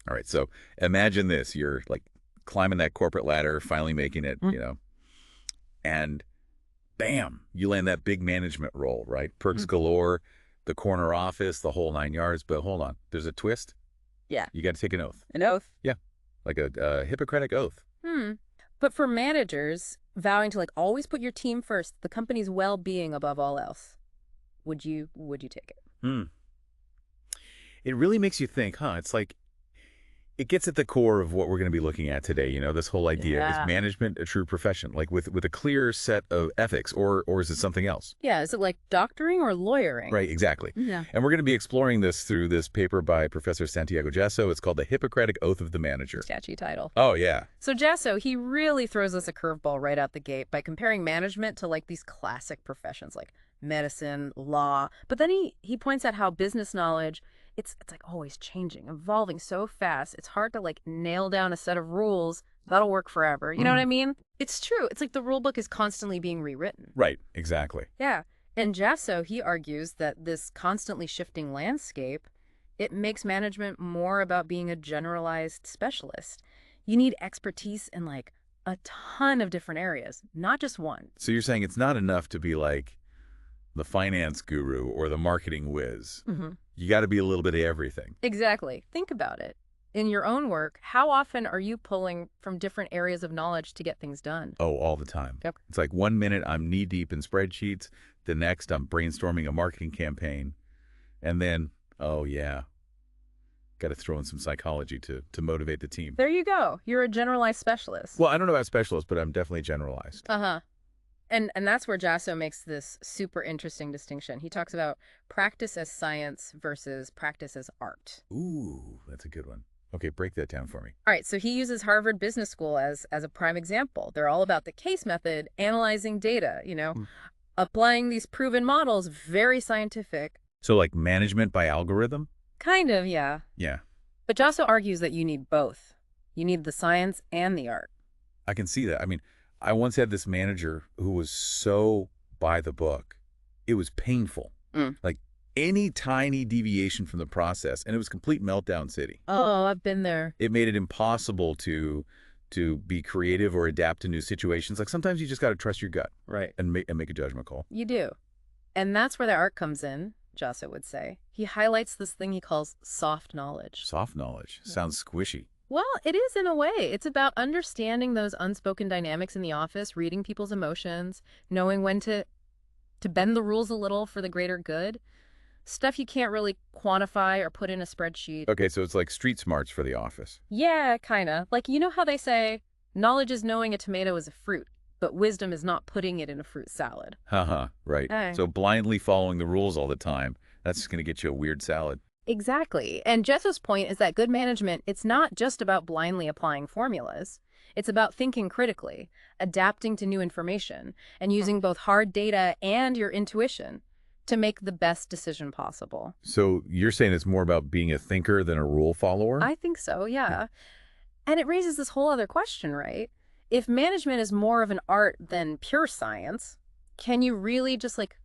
All right, so imagine this. You're like climbing that corporate ladder, finally making it, and bam, you land that big management role, right? Perks Mm. galore, the corner office, the whole 9 yards. But hold on, there's a twist. Yeah. You got to take an oath. An oath. Yeah, like a Hippocratic Oath. Hmm. But for managers, vowing to like always put your team first, the company's well-being above all else, would you take it? Hmm. It really makes you think, huh? It's like it gets at the core of what we're going to be looking at today. This whole idea, is Yeah. management a true profession, like with a clear set of ethics, or is it something else? Yeah, is it like doctoring or lawyering? Right, exactly. Yeah. And we're going to be exploring this through this paper by Professor Santiago Jasso. It's called The Hippocratic Oath of the Manager. Catchy title. Oh, yeah. So Jasso, he really throws us a curveball right out the gate by comparing management to like these classic professions like medicine, law. But then he points out how business knowledge, it's like always changing, evolving so fast. It's hard to like nail down a set of rules that'll work forever. You know what I mean? It's true. It's like the rule book is constantly being rewritten. Right, exactly. Yeah. And Jasso, he argues that this constantly shifting landscape, it makes management more about being a generalized specialist. You need expertise in like a ton of different areas, not just one. So you're saying it's not enough to be like the finance guru or the marketing whiz. Hmm. You got to be a little bit of everything. Exactly. Think about it. In your own work, how often are you pulling from different areas of knowledge to get things done? Oh, all the time. Yep. It's like 1 minute I'm knee deep in spreadsheets. The next I'm brainstorming a marketing campaign. And then, oh yeah, got to throw in some psychology to motivate the team. There you go. You're a generalized specialist. Well, I don't know about specialists, but I'm definitely generalized. Uh-huh. And that's where Jasso makes this super interesting distinction. He talks about practice as science versus practice as art. Ooh, that's a good one. Okay, break that down for me. All right, so he uses Harvard Business School as a prime example. They're all about the case method, analyzing data, Mm. applying these proven models, very scientific. So like management by algorithm? Kind of, yeah. Yeah, But Jasso argues that you need both. You need the science and the art. I can see that. I mean, I once had this manager who was so by the book. It was painful. Mm. Like any tiny deviation from the process, and it was complete meltdown city. Oh, I've been there. It made it impossible to be creative or adapt to new situations. Like sometimes you just got to trust your gut, Right. and make a judgment call. You do. And that's where the art comes in, Jasso would say. He highlights this thing he calls soft knowledge. Soft knowledge sounds squishy. Well, it is in a way. It's about understanding those unspoken dynamics in the office, reading people's emotions, knowing when to bend the rules a little for the greater good. Stuff you can't really quantify or put in a spreadsheet. Okay, so it's like street smarts for the office. Yeah, kind of. Like, you know how they say, knowledge is knowing a tomato is a fruit, but wisdom is not putting it in a fruit salad. Haha, right. Hey. So blindly following the rules all the time, that's just going to get you a weird salad. Exactly. And Jesso's point is that good management, it's not just about blindly applying formulas. It's about thinking critically, adapting to new information, and using both hard data and your intuition to make the best decision possible. So you're saying it's more about being a thinker than a rule follower? I think so, yeah. And it raises this whole other question, right? If management is more of an art than pure science, can you really just like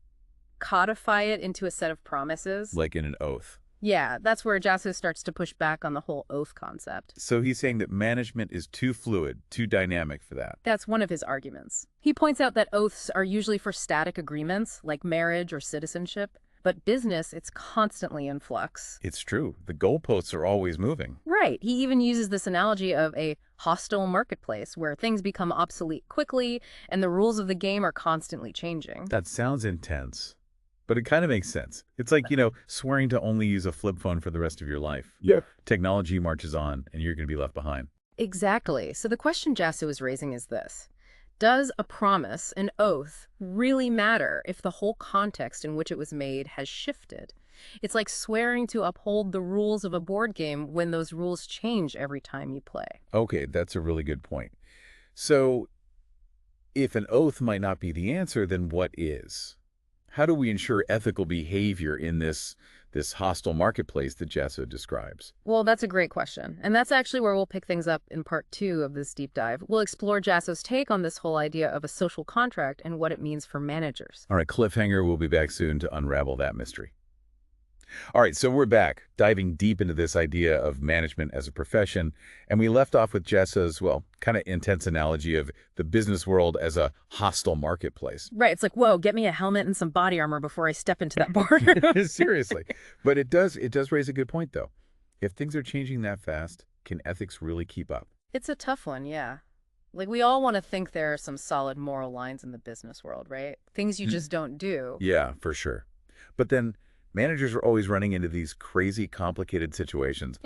codify it into a set of promises? Like in an oath. Yeah, that's where Jasso starts to push back on the whole oath concept. So he's saying that management is too fluid, too dynamic for that. That's one of his arguments. He points out that oaths are usually for static agreements, like marriage or citizenship, but business, it's constantly in flux. It's true. The goalposts are always moving. Right. He even uses this analogy of a hostile marketplace where things become obsolete quickly and the rules of the game are constantly changing. That sounds intense, but it kind of makes sense. It's like, swearing to only use a flip phone for the rest of your life. Yeah. Technology marches on, and you're going to be left behind. Exactly. So the question Jasso is raising is this. Does a promise, an oath, really matter if the whole context in which it was made has shifted? It's like swearing to uphold the rules of a board game when those rules change every time you play. Okay, that's a really good point. So if an oath might not be the answer, then what is? How do we ensure ethical behavior in this hostile marketplace that Jasso describes? Well, that's a great question. And that's actually where we'll pick things up in part 2 of this deep dive. We'll explore Jasso's take on this whole idea of a social contract and what it means for managers. All right, cliffhanger. We'll be back soon to unravel that mystery. All right, so we're back, diving deep into this idea of management as a profession, and we left off with Jasso's, well, kind of intense analogy of the business world as a hostile marketplace. Right. It's like, whoa, get me a helmet and some body armor before I step into that boardroom. Seriously. But it does raise a good point, though. If things are changing that fast, can ethics really keep up? It's a tough one, yeah. Like, we all want to think there are some solid moral lines in the business world, right? Things you just don't do. Yeah, for sure. But then managers are always running into these crazy, complicated situations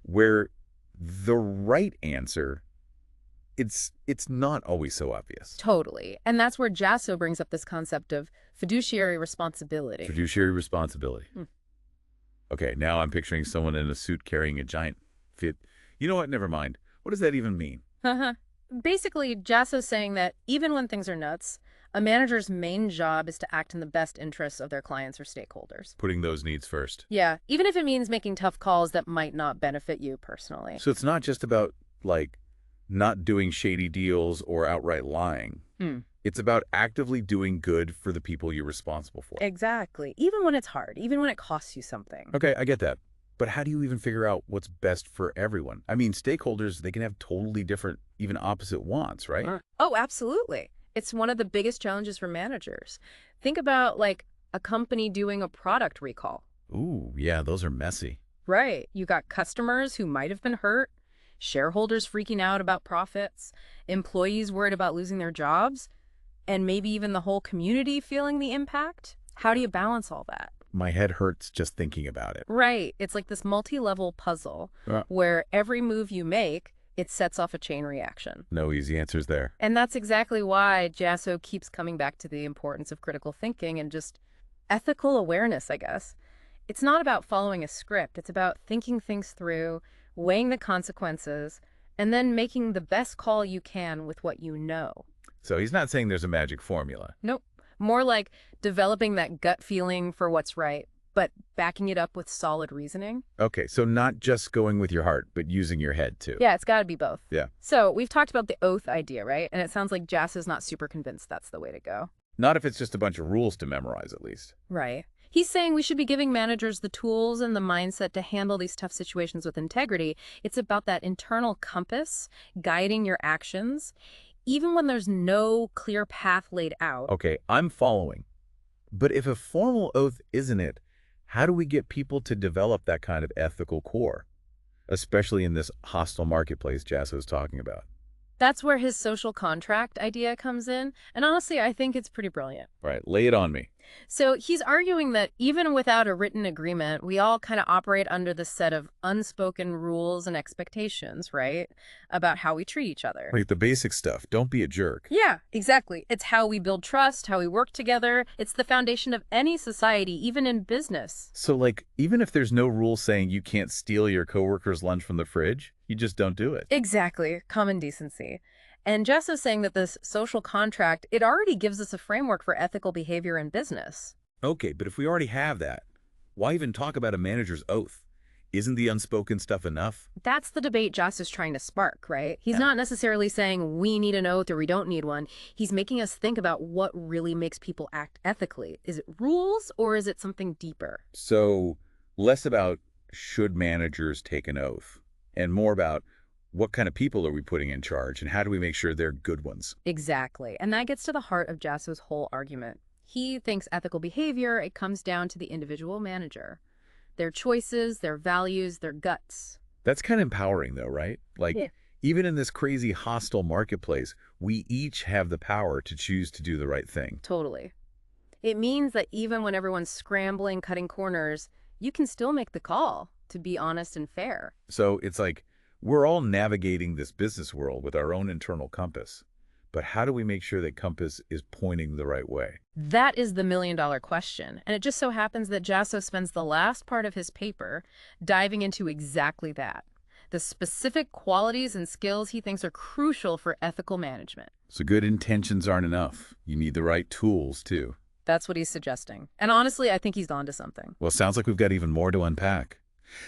where the right answer, it's not always so obvious. Totally. And that's where Jasso brings up this concept of fiduciary responsibility. Fiduciary responsibility. Hmm. Okay, now I'm picturing someone in a suit carrying a giant fit. You know what? Never mind. What does that even mean? Basically, Jasso's saying that even when things are nuts, a manager's main job is to act in the best interests of their clients or stakeholders. Putting those needs first. Yeah, even if it means making tough calls that might not benefit you personally. So it's not just about, like, not doing shady deals or outright lying. It's about actively doing good for the people you're responsible for. Exactly. Even when it's hard, even when it costs you something. Okay, I get that. But how do you even figure out what's best for everyone? I mean, stakeholders, they can have totally different, even opposite wants, right? Oh, absolutely. It's one of the biggest challenges for managers. Think about, like, a company doing a product recall. Ooh, yeah, those are messy. Right. You got customers who might have been hurt, shareholders freaking out about profits, employees worried about losing their jobs, and maybe even the whole community feeling the impact. How do you balance all that? My head hurts just thinking about it. Right. It's like this multi-level puzzle where every move you make, it sets off a chain reaction. No easy answers there. And that's exactly why Jasso keeps coming back to the importance of critical thinking and just ethical awareness, I guess. It's not about following a script. It's about thinking things through, weighing the consequences, and then making the best call you can with what you know. So he's not saying there's a magic formula. Nope. More like developing that gut feeling for what's right, but backing it up with solid reasoning. Okay, so not just going with your heart, but using your head too. Yeah, it's got to be both. Yeah. So we've talked about the oath idea, right? And it sounds like Jasso's not super convinced that's the way to go. Not if it's just a bunch of rules to memorize, at least. Right. He's saying we should be giving managers the tools and the mindset to handle these tough situations with integrity. It's about that internal compass guiding your actions, even when there's no clear path laid out. Okay, I'm following. But if a formal oath isn't it, how do we get people to develop that kind of ethical core, especially in this hostile marketplace Jasso's talking about? That's where his social contract idea comes in. And honestly, I think it's pretty brilliant. Right, lay it on me. So he's arguing that even without a written agreement, we all kind of operate under this set of unspoken rules and expectations, right? About how we treat each other. Like the basic stuff. Don't be a jerk. Yeah, exactly. It's how we build trust, how we work together. It's the foundation of any society, even in business. So, like, even if there's no rule saying you can't steal your coworker's lunch from the fridge, you just don't do it. Exactly. Common decency. And Jasso's saying that this social contract, it already gives us a framework for ethical behavior in business. Okay, but if we already have that, why even talk about a manager's oath? Isn't the unspoken stuff enough? That's the debate Jasso's trying to spark, right? He's not necessarily saying we need an oath or we don't need one. He's making us think about what really makes people act ethically. Is it rules or is it something deeper? So, less about should managers take an oath, and more about what kind of people are we putting in charge and how do we make sure they're good ones? Exactly. And that gets to the heart of Jasso's whole argument. He thinks ethical behavior, it comes down to the individual manager. Their choices, their values, their guts. That's kind of empowering though, right? Like, even in this crazy hostile marketplace, we each have the power to choose to do the right thing. Totally. It means that even when everyone's scrambling, cutting corners, you can still make the call to be honest and fair. So it's like, we're all navigating this business world with our own internal compass. But how do we make sure that compass is pointing the right way? That is the million-dollar question. And it just so happens that Jasso spends the last part of his paper diving into exactly that. The specific qualities and skills he thinks are crucial for ethical management. So good intentions aren't enough. You need the right tools, too. That's what he's suggesting. And honestly, I think he's onto something. Well, sounds like we've got even more to unpack.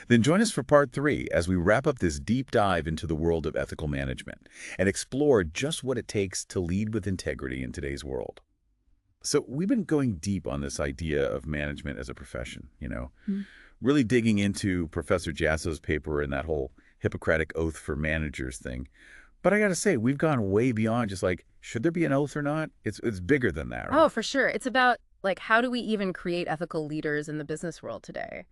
Then join us for part 3 as we wrap up this deep dive into the world of ethical management and explore just what it takes to lead with integrity in today's world. So we've been going deep on this idea of management as a profession, really digging into Professor Jasso's paper and that whole Hippocratic Oath for managers thing. But I got to say, we've gone way beyond just like, should there be an oath or not? It's bigger than that, Oh, right? for sure. It's about, like, how do we even create ethical leaders in the business world today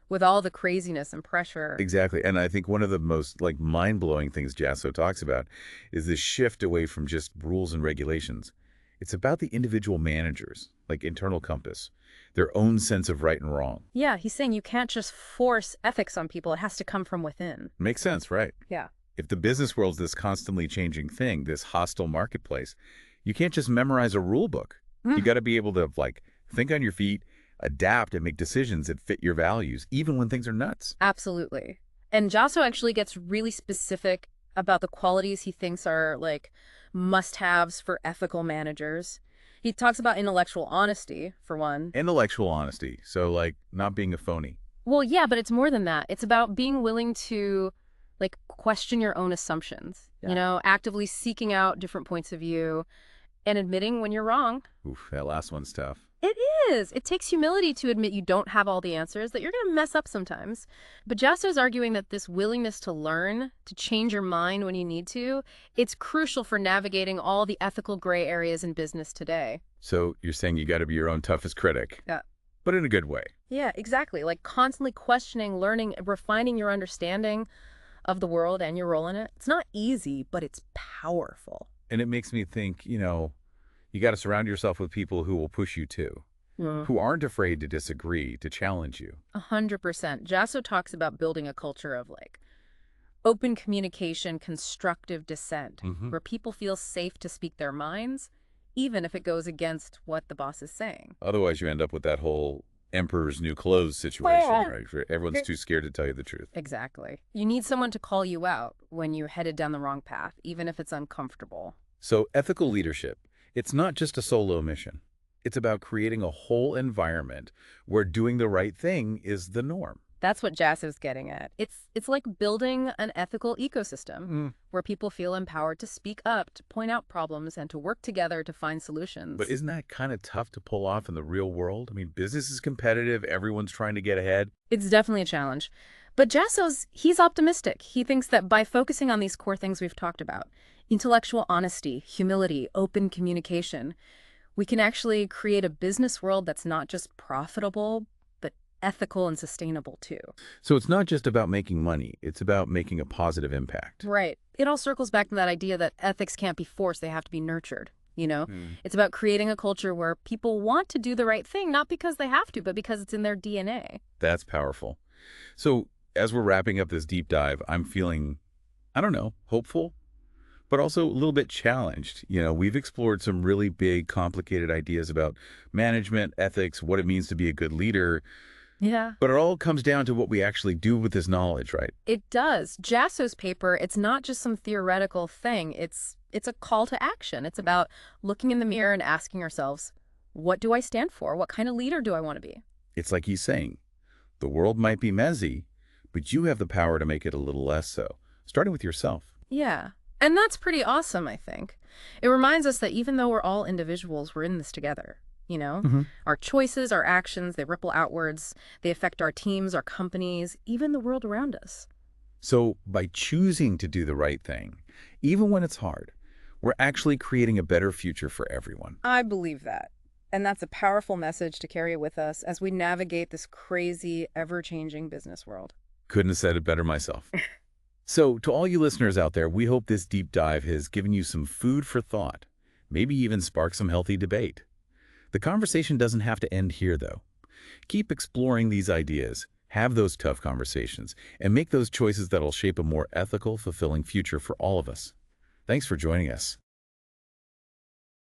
with all the craziness and pressure? Exactly. And I think one of the most like mind-blowing things Jasso talks about is this shift away from just rules and regulations. It's about the individual managers, like internal compass, their own sense of right and wrong. Yeah, he's saying you can't just force ethics on people. It has to come from within. Makes sense, right? Yeah. If the business world's this constantly changing thing, this hostile marketplace, you can't just memorize a rule book. You got to be able to like think on your feet, adapt and make decisions that fit your values, even when things are nuts. Absolutely. And Jasso actually gets really specific about the qualities he thinks are like must-haves for ethical managers. He talks about intellectual honesty, for one. Intellectual honesty. So like not being a phony. Well, yeah, but it's more than that. It's about being willing to like question your own assumptions, Yeah. actively seeking out different points of view and admitting when you're wrong. Oof, that last one's tough. It is. It takes humility to admit you don't have all the answers, that you're going to mess up sometimes. But Jasso's arguing that this willingness to learn, to change your mind when you need to, it's crucial for navigating all the ethical gray areas in business today. So you're saying you got to be your own toughest critic, Yeah. but in a good way. Yeah, exactly. Like constantly questioning, learning, refining your understanding of the world and your role in it. It's not easy, but it's powerful. And it makes me think, you got to surround yourself with people who will push you too, who aren't afraid to disagree, to challenge you. 100%. Jasso talks about building a culture of like open communication, constructive dissent, where people feel safe to speak their minds, even if it goes against what the boss is saying. Otherwise, you end up with that whole emperor's new clothes situation, right? Where everyone's too scared to tell you the truth. Exactly. You need someone to call you out when you're headed down the wrong path, even if it's uncomfortable. So ethical leadership, it's not just a solo mission. It's about creating a whole environment where doing the right thing is the norm. That's what Jasso's getting at. It's like building an ethical ecosystem where people feel empowered to speak up, to point out problems, and to work together to find solutions. But isn't that kind of tough to pull off in the real world? I mean, business is competitive. Everyone's trying to get ahead. It's definitely a challenge. But he's optimistic. He thinks that by focusing on these core things we've talked about, intellectual honesty, humility, open communication, we can actually create a business world that's not just profitable, but ethical and sustainable too. So it's not just about making money. It's about making a positive impact. Right. It all circles back to that idea that ethics can't be forced, they have to be nurtured. It's about creating a culture where people want to do the right thing, not because they have to, but because it's in their DNA. That's powerful. So as we're wrapping up this deep dive, I'm feeling, I don't know, hopeful, but also a little bit challenged. We've explored some really big, complicated ideas about management, ethics, what it means to be a good leader. Yeah. But it all comes down to what we actually do with this knowledge, right? It does. Jasso's paper, it's not just some theoretical thing. It's a call to action. It's about looking in the mirror and asking ourselves, what do I stand for? What kind of leader do I want to be? It's like he's saying, the world might be messy, but you have the power to make it a little less so, starting with yourself. Yeah. And that's pretty awesome, I think. It reminds us that even though we're all individuals, we're in this together. Our choices, our actions, they ripple outwards. They affect our teams, our companies, even the world around us. So by choosing to do the right thing, even when it's hard, we're actually creating a better future for everyone. I believe that. And that's a powerful message to carry with us as we navigate this crazy, ever-changing business world. Couldn't have said it better myself. So to all you listeners out there, we hope this deep dive has given you some food for thought, maybe even sparked some healthy debate. The conversation doesn't have to end here, though. Keep exploring these ideas, have those tough conversations, and make those choices that'll shape a more ethical, fulfilling future for all of us. Thanks for joining us.